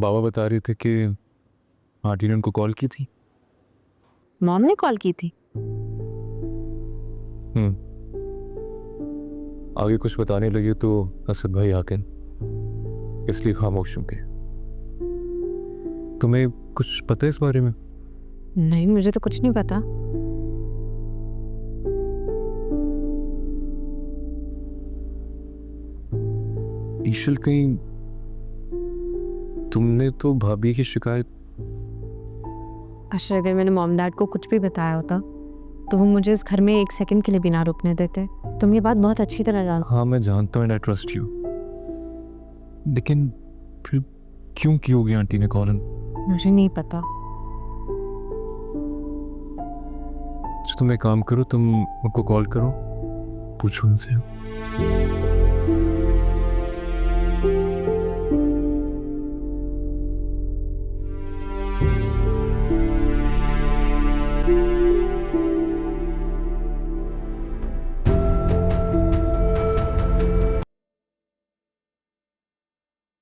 बाबा बता रहे थे कि आंटी ने उनको कॉल की थी। मॉम ने कॉल की थी? आगे कुछ बताने लगे तो असद भाई आके, इसलिए खामोश हूं। तुम्हें कुछ पता है इस बारे में? नहीं, मुझे तो कुछ नहीं पता। ईशल, कहीं तुमने तो भाभी की शिकायत? अच्छा, अगर मैंने मॉम डैड को कुछ भी बताया होता तो वो मुझे इस घर में एक सेकंड के लिए भी ना रुकने देते। तुम ये बात बहुत अच्छी तरह जानते। हाँ, मैं जानता हूँ, एंड आई ट्रस्ट यू, लेकिन फिर क्यों की होगी आंटी ने कॉल? मुझे नहीं पता। तो तुम एक काम करो, तुम उनको कॉल करो, पूछो उनसे।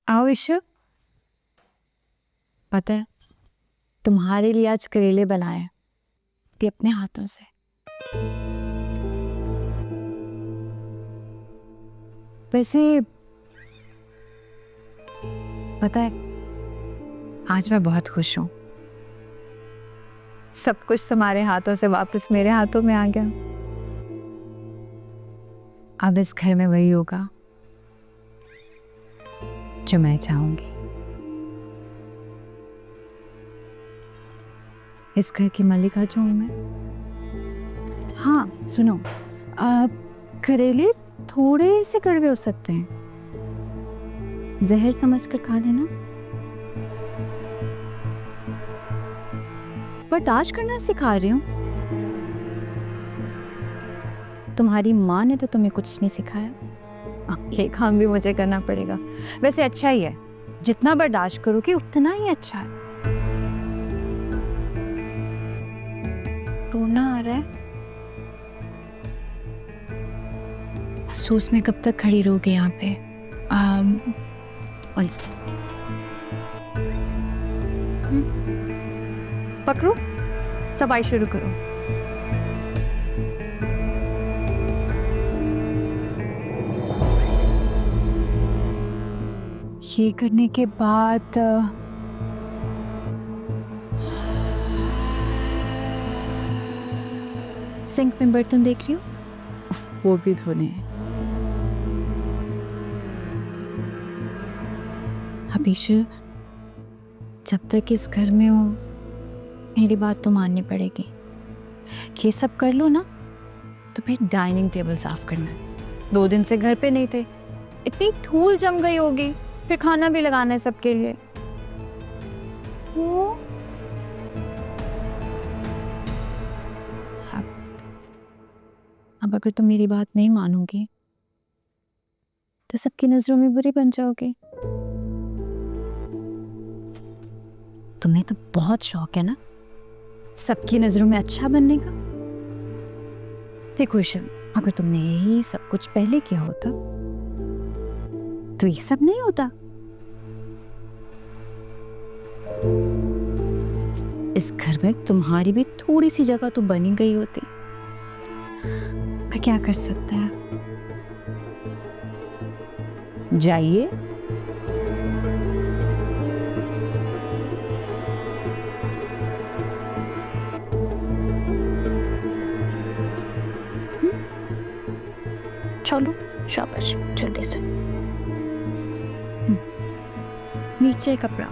आओ ईशु, पता है तुम्हारे लिए आज करेले बनाए कि अपने हाथों से। वैसे पता है आज मैं बहुत खुश हूं। सब कुछ तुम्हारे हाथों से वापस मेरे हाथों में आ गया। अब इस घर में वही होगा जो मैं चाहूंगी। इस घर की मलिका जो हूं मैं। हाँ सुनो, करेले थोड़े से कड़वे हो सकते हैं, जहर समझकर खा लेना। बर्दाश्त करना सिखा रही हूँ। तुम्हारी माँ ने तो तुम्हें कुछ नहीं सिखाया। ये काम भी मुझे करना पड़ेगा। वैसे अच्छा ही है, जितना बर्दाश्त करोगे उतना ही अच्छा है। रोना आ रहा है? अफसोस में कब तक खड़ी रहोगे यहाँ पे? पकड़ो, सफाई शुरू करो। ये करने के बाद सिंक में बर्तन देख रही हूँ, वो भी धोने हैं। अभिषु, जब तक इस घर में हो मेरी बात तो माननी पड़ेगी। ये सब कर लो ना तो फिर डाइनिंग टेबल साफ करना है। 2 दिन से घर पे नहीं थे, इतनी धूल जम गई होगी, फिर खाना भी लगाना है सबके लिए। वो अब अगर तुम मेरी बात नहीं मानोगे तो सबकी नजरों में बुरी बन जाओगे। तुम्हें तो बहुत शौक है ना सबकी नजरों में अच्छा बनने का। देखो ईशम, अगर तुमने यही सब कुछ पहले किया होता तो ये सब नहीं होता। इस घर में तुम्हारी भी थोड़ी सी जगह तो बनी गई होती। मैं क्या कर सकता है? जाइए। चलो शाबाश, जल्दी से। नीचे कपड़ा।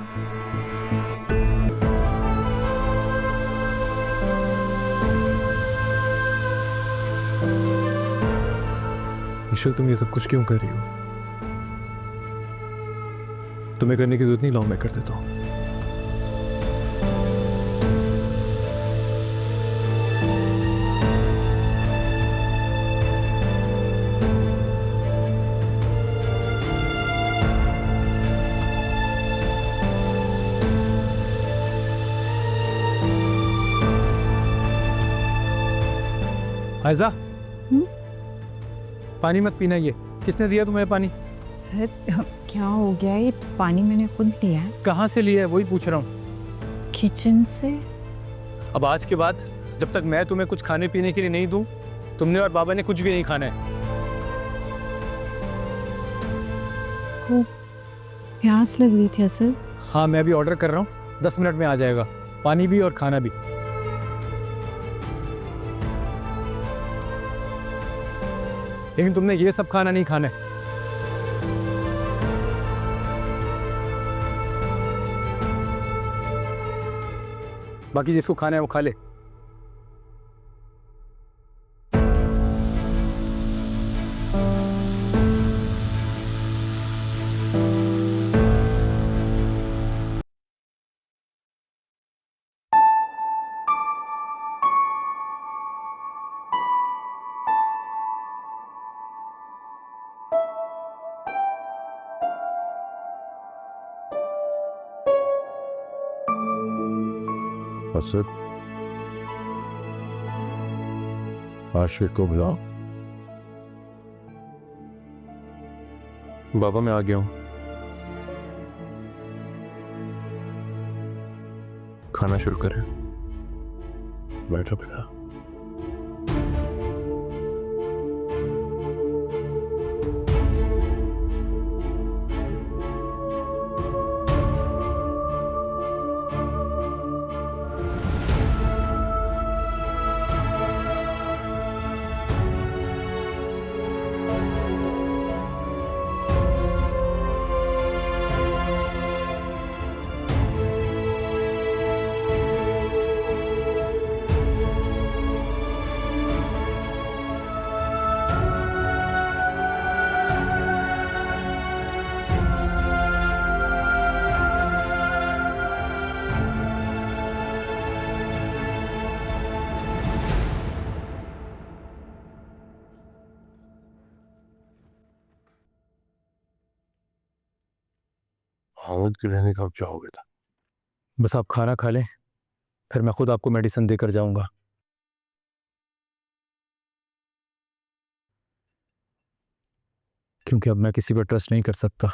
ईशल, तुम ये सब कुछ क्यों कर रही हो? तुम्हें करने की जरूरत नहीं, लाओ मैं कर देता हूँ। आयजा, पानी मत पीना। ये किसने दिया तुम्हें पानी? सर क्या हो गया? ये पानी मैंने खुद लिया है कहाँ से लिया है वही पूछ रहा हूँ। किचन से। अब आज के बाद जब तक मैं तुम्हें कुछ खाने पीने के लिए नहीं दूँ, तुमने और बाबा ने कुछ भी नहीं खाना है। वो प्यास लग रही थी असल। हाँ, मैं अभी ऑर्डर कर रहा हूँ, 10 मिनट में आ जाएगा, पानी भी और खाना भी। लेकिन तुमने ये सब खाना नहीं खाना है। बाकी जिसको खाना है वो खा ले। असद, आशिक को बुलाओ। बाबा मैं आ गया हूँ। खाना शुरू करें। बैठो बेटा। हामिद के रहने कब जाओगे था? बस आप खाना खा लें, फिर मैं खुद आपको मेडिसिन देकर जाऊंगा। क्योंकि अब मैं किसी पर ट्रस्ट नहीं कर सकता।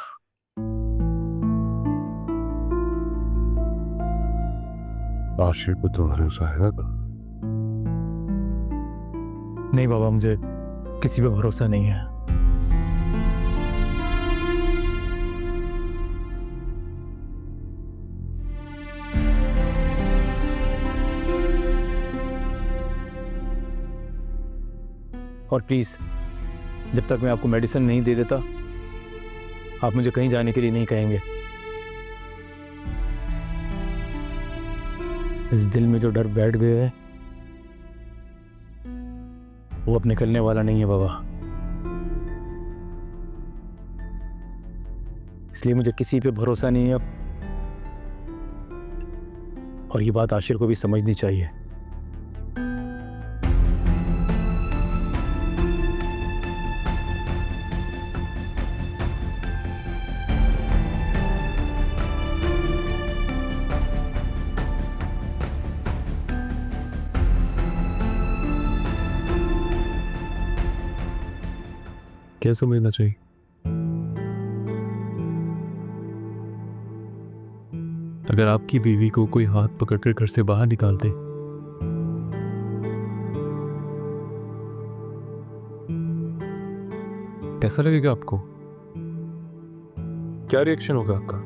आशिक को तो भरोसा है ना? नहीं बाबा, मुझे किसी पे भरोसा नहीं है। और प्लीज, जब तक मैं आपको मेडिसिन नहीं दे देता, आप मुझे कहीं जाने के लिए नहीं कहेंगे। इस दिल में जो डर बैठ गया है वो अब निकलने वाला नहीं है बाबा। इसलिए मुझे किसी पे भरोसा नहीं है अब। और ये बात आशिर को भी समझनी चाहिए। क्या समझना चाहिए? अगर आपकी बीवी को कोई हाथ पकड़कर घर से बाहर निकाल दे, कैसा लगेगा आपको? क्या रिएक्शन होगा आपका?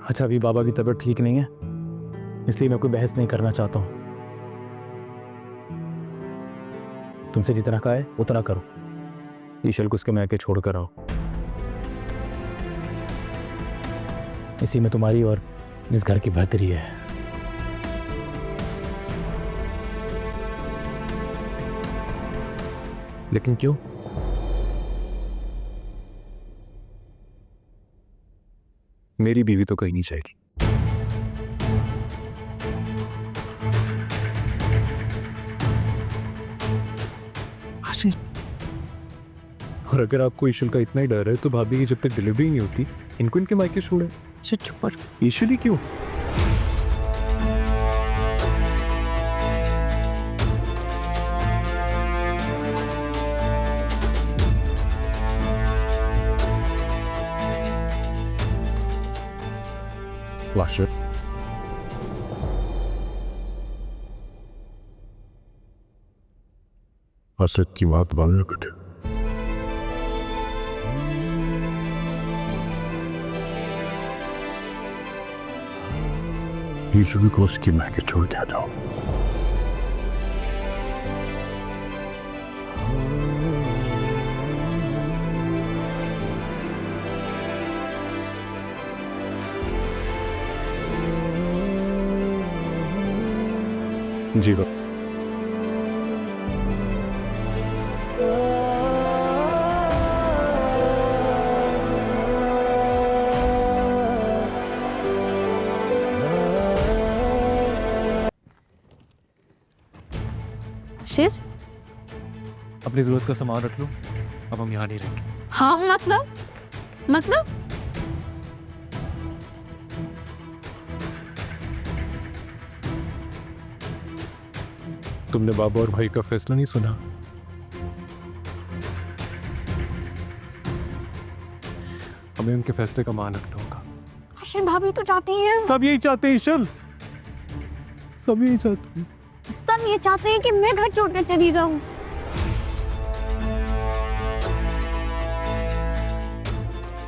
अच्छा, अभी बाबा की तबीयत ठीक नहीं है, इसलिए मैं कोई बहस नहीं करना चाहता हूं। तुमसे जितना कहा है उतना करो। ईशल को उसके मैके छोड़ कर आओ। इसी में तुम्हारी और इस घर की बेहतरी है। लेकिन क्यों? मेरी बीवी तो कहीं नहीं जाएगी। और अगर आपको ईशल का इतना ही डर है तो भाभी की जब तक डिलीवरी नहीं होती इनको इनके मायके छोड़े। ईशल ही क्यों? आशिक असद की बात मान बेटे। ईशु को उसकी मां के छोड़ दिया था। जी बाबा। शेर अपनी जरूरत का सामान रख लो, अब हम यहाँ नहीं रहेंगे। हाँ मतलब तुमने बाबा और भाई का फैसला नहीं सुना? हमें उनके फैसले का मान रखना होगा। आशिर भाभी तो चाहती हैं, सब यही चाहते हैं ईशल, सब यही चाहते हैं। सब ये चाहते हैं कि मैं घर छोड़कर चली जाऊं।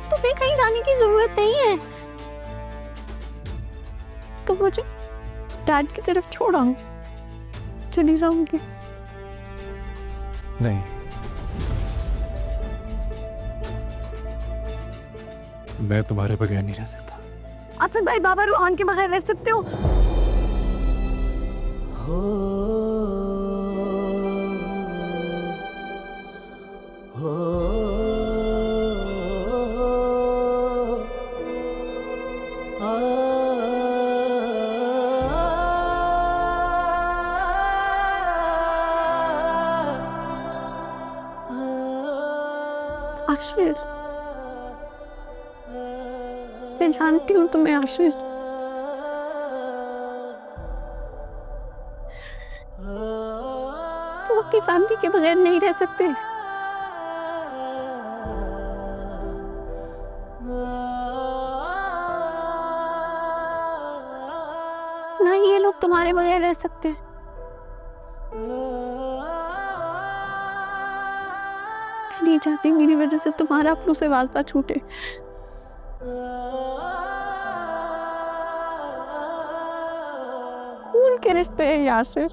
तुम्हें कहीं जाने की जरूरत नहीं है, तो मुझे डैड की तरफ छोड़ आओ, चली जाऊंगी। नहीं, मैं तुम्हारे बगैर नहीं रह सकता। असद भाई, बाबा रूहान के बगैर रह सकते हो? आशिर, मैं जानती हूँ तुम्हें आशिर। तुम अपनी फैमिली के बगैर नहीं रह सकते। ना ही ये लोग तुम्हारे बगैर रह सकते। मैं नहीं चाहती मेरी वजह से तुम्हारा अपनों से वास्ता छूटे। खून के रिश्ते हैं यासिर।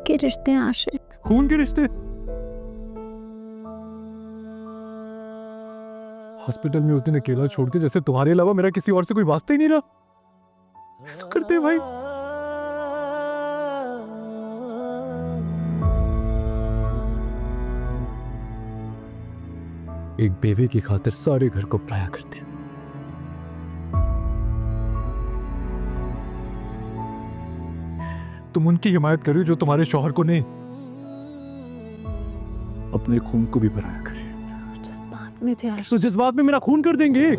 के रिश्ते हैं आशिर। खून के रिश्ते? हॉस्पिटल में उस दिन अकेला छोड़ के, जैसे तुम्हारे अलावा मेरा किसी और से कोई वास्ता ही नहीं रहा। ऐसा करते हैं भाई? एक बेवे की खातिर सारे घर को पराया करते हैं। तुम उनकी हिमायत करो जो तुम्हारे शौहर को नहीं, अपने खून को भी पराया करे। जज्बात में थे आशिर। तो जज्बात में मेरा खून कर देंगे।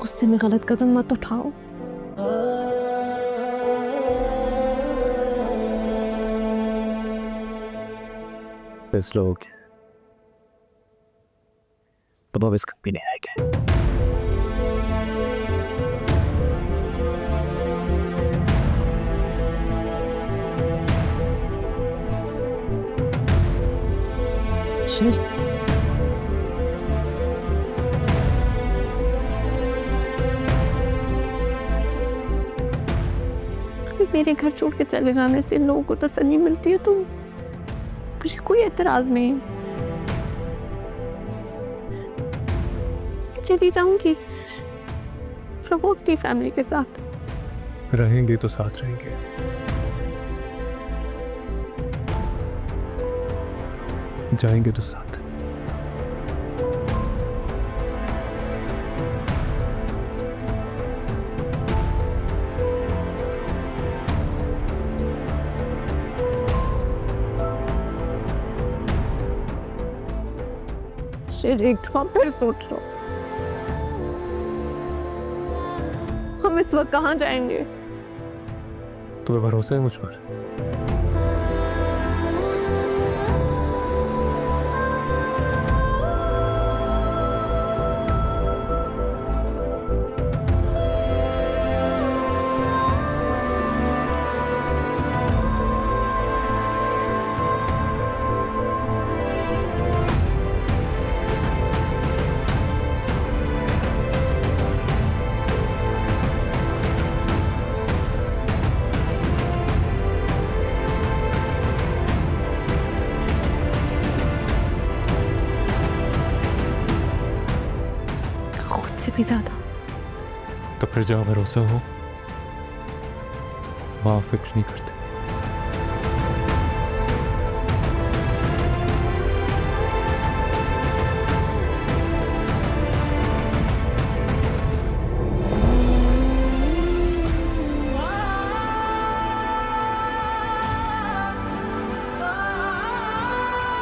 उससे में गलत कदम मत उठाओ। फैसला हो गया, अब वापस कभी नहीं आएगा। मेरे घर छोड़ के चले जाने से लोगों को तसल्ली मिलती है, तो मुझे कोई एतराज नहीं, मैं चली जाऊंगी प्रभु अपनी फैमिली के साथ। रहेंगे तो साथ रहेंगे। जाएंगे तो साथ। शायद एक दफा फिर सोच लो, हम इस वक्त कहाँ जाएंगे? तुम्हें भरोसा है मुझ पर? खुद से भी ज्यादा। तो फिर जहाँ भरोसा हो वहाँ फिक्र नहीं करते।